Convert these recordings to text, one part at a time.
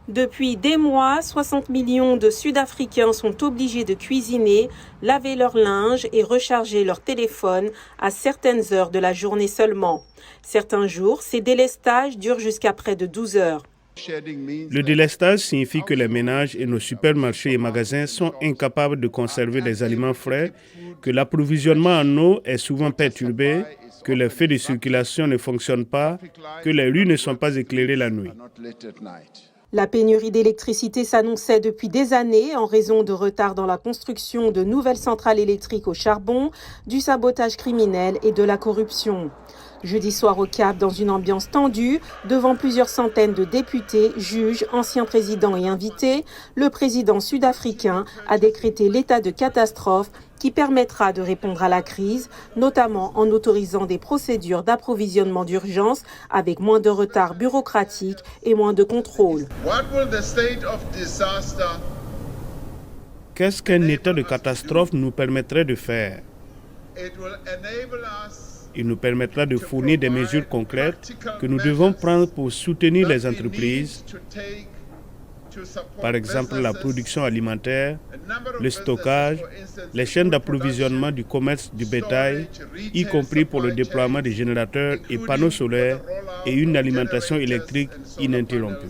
Depuis des mois, 60 millions de Sud-Africains sont obligés de cuisiner, laver leur linge et recharger leur téléphone à certaines heures de la journée seulement. Certains jours, ces délestages durent jusqu'à près de 12 heures. Le délestage signifie que les ménages et nos supermarchés et magasins sont incapables de conserver des aliments frais, que l'approvisionnement en eau est souvent perturbé, que les feux de circulation ne fonctionnent pas, que les rues ne sont pas éclairées la nuit. La pénurie d'électricité s'annonçait depuis des années en raison de retards dans la construction de nouvelles centrales électriques au charbon, du sabotage criminel et de la corruption. Jeudi soir au Cap, dans une ambiance tendue, devant plusieurs centaines de députés, juges, anciens présidents et invités, le président sud-africain a décrété l'état de catastrophe qui permettra de répondre à la crise, notamment en autorisant des procédures d'approvisionnement d'urgence avec moins de retard bureaucratique et moins de contrôle. Qu'est-ce qu'un état de catastrophe nous permettrait de faire? Il nous permettra de fournir des mesures concrètes que nous devons prendre pour soutenir les entreprises, par exemple la production alimentaire, le stockage, les chaînes d'approvisionnement du commerce du bétail, y compris pour le déploiement des générateurs et panneaux solaires et une alimentation électrique ininterrompue.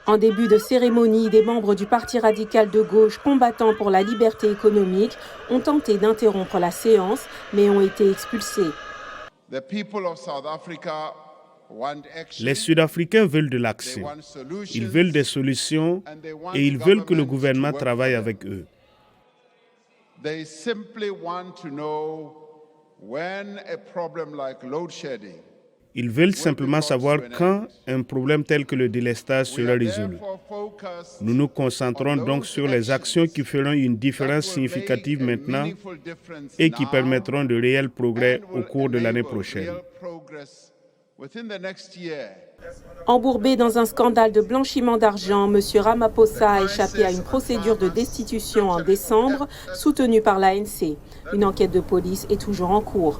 En début de cérémonie, des membres du Parti radical de gauche combattant pour la liberté économique ont tenté d'interrompre la séance, mais ont été expulsés. Les Sud-Africains veulent de l'action. Ils veulent des solutions et ils veulent que le gouvernement travaille avec eux. Ils veulent simplement savoir quand un problème tel que le délestage sera résolu. Nous nous concentrons donc sur les actions qui feront une différence significative maintenant et qui permettront de réels progrès au cours de l'année prochaine. Embourbé dans un scandale de blanchiment d'argent, M. Ramaphosa a échappé à une procédure de destitution en décembre, soutenue par l'ANC. Une enquête de police est toujours en cours.